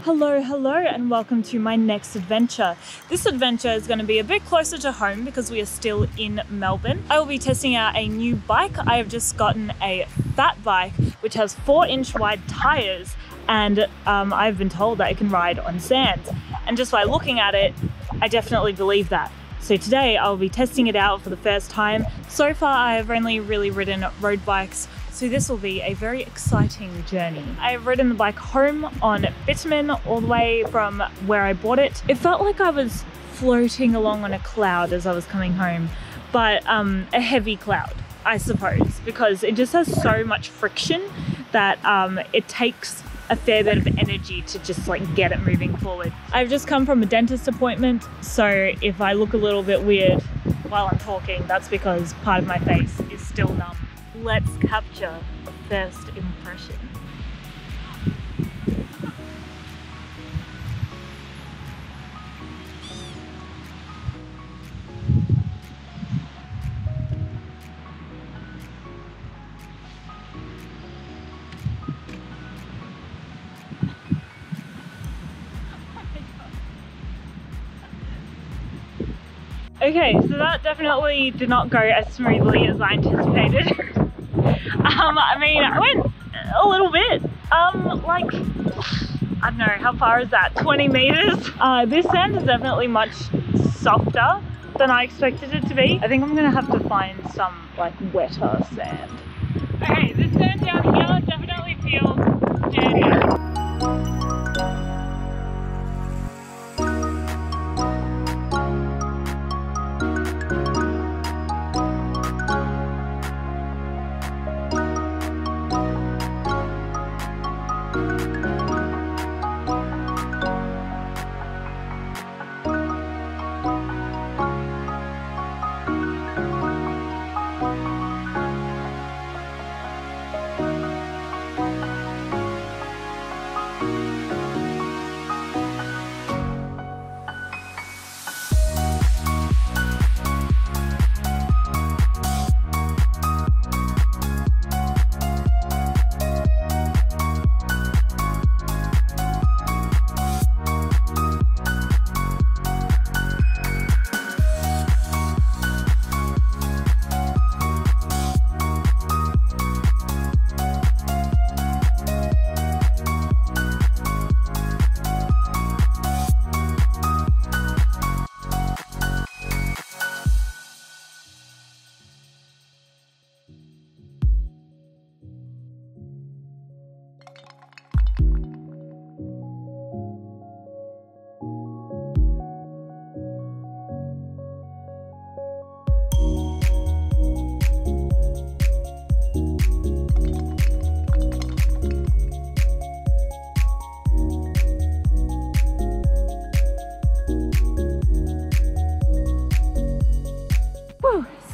Hello and welcome to my next adventure. This adventure is going to be a bit closer to home because we are still in Melbourne. I will be testing out a new bike. I have just gotten a fat bike which has 4-inch wide tires, and I've been told that it can ride on sand. And just by looking at it, I definitely believe that. So today I'll be testing it out for the first time. So far I have only really ridden road bikes, so this will be a very exciting journey. I have ridden the bike home on bitumen all the way from where I bought it. It felt like I was floating along on a cloud as I was coming home, but a heavy cloud, I suppose, because it just has so much friction that it takes a fair bit of energy to just like get it moving forward. I've just come from a dentist appointment, so if I look a little bit weird while I'm talking, that's because part of my face is still numb. Let's capture a first impression. Okay, so that definitely did not go as smoothly as I anticipated. I mean, I went a little bit, like, I don't know, how far is that? 20 meters? This sand is definitely much softer than I expected it to be. I think I'm gonna have to find some, like, wetter sand. Okay, this sand down here definitely feels dirty.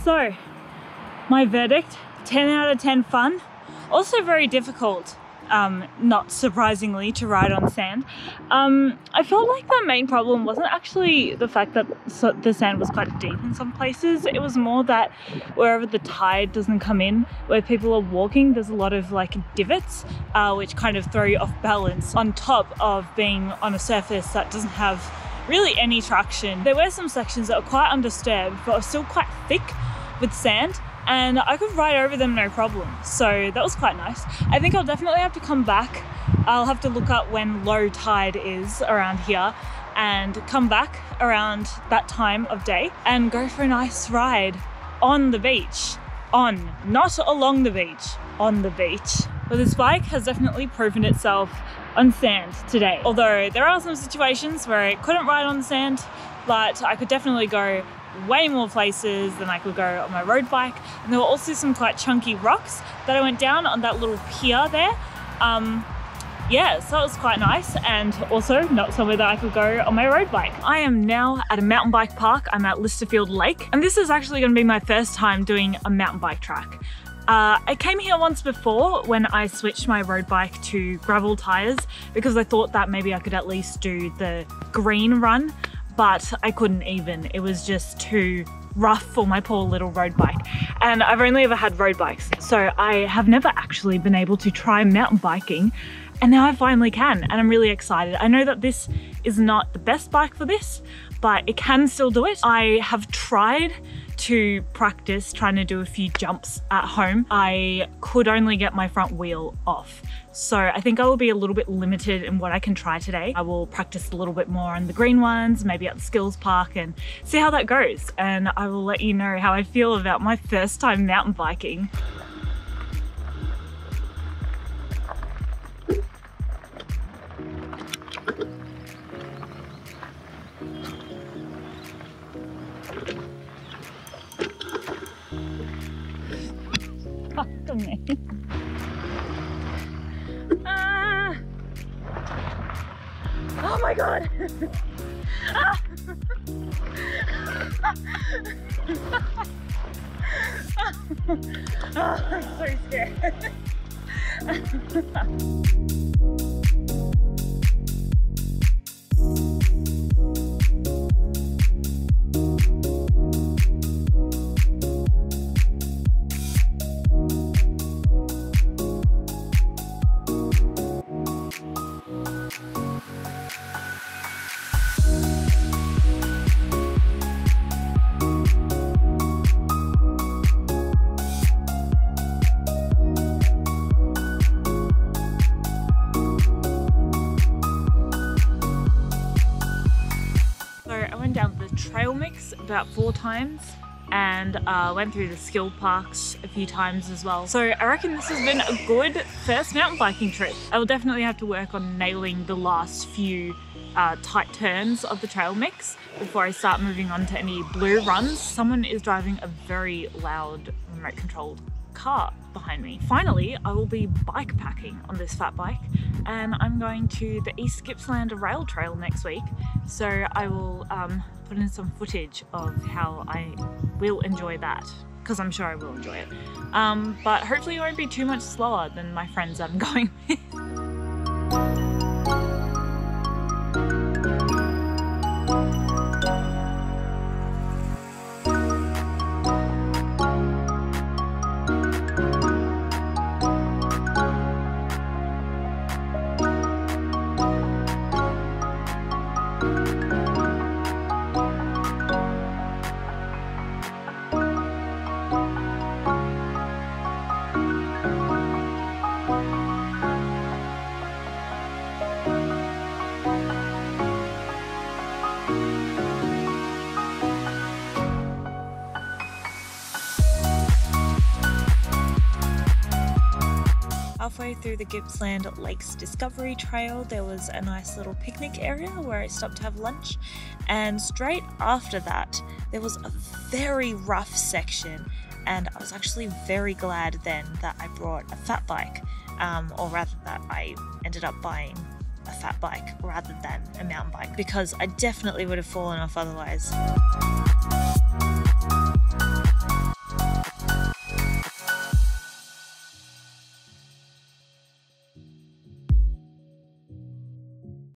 So, my verdict, 10 out of 10 fun. Also very difficult, not surprisingly, to ride on sand. I felt like the main problem wasn't actually the fact that the sand was quite deep in some places. It was more that wherever the tide doesn't come in, where people are walking, there's a lot of like divots, which kind of throw you off balance on top of being on a surface that doesn't have really any traction. There were some sections that were quite undisturbed, but were still quite thick with sand, and I could ride over them no problem. So that was quite nice. I think I'll definitely have to come back. I'll have to look up when low tide is around here and come back around that time of day and go for a nice ride on the beach. Not along the beach, on the beach. But this bike has definitely proven itself on sand today. Although there are some situations where it couldn't ride on the sand, but I could definitely go way more places than I could go on my road bike. And there were also some quite chunky rocks that I went down on that little pier there. Yeah, so it was quite nice, and also not somewhere that I could go on my road bike. I am now at a mountain bike park. I'm at Listerfield Lake, and this is actually going to be my first time doing a mountain bike track. I came here once before when I switched my road bike to gravel tires because I thought that maybe I could at least do the green run, but I couldn't even. It was just too rough for my poor little road bike. And I've only ever had road bikes, so I have never actually been able to try mountain biking. And now I finally can, and I'm really excited. I know that this is not the best bike for this, but it can still do it. I have tried to practice trying to do a few jumps at home. I could only get my front wheel off. So I think I will be a little bit limited in what I can try today. I will practice a little bit more on the green ones, maybe at the skills park, and see how that goes. And I will let you know how I feel about my first time mountain biking. Fuck me. Oh my god. I'm so scared. Down the trail mix about 4 times and went through the skill parks a few times as well. So I reckon this has been a good first mountain biking trip. I will definitely have to work on nailing the last few tight turns of the trail mix before I start moving on to any blue runs. Someone is driving a very loud remote controlled car behind me. Finally, I will be bike packing on this fat bike, and I'm going to the East Gippsland Rail Trail next week. So I will put in some footage of how I will enjoy that, because I'm sure I will enjoy it. But hopefully it won't be too much slower than my friends I'm going with. Halfway through the Gippsland Lakes Discovery Trail, there was a nice little picnic area where I stopped to have lunch, and straight after that there was a very rough section, and I was actually very glad then that I brought a fat bike, or rather that I ended up buying a fat bike rather than a mountain bike, because I definitely would have fallen off otherwise.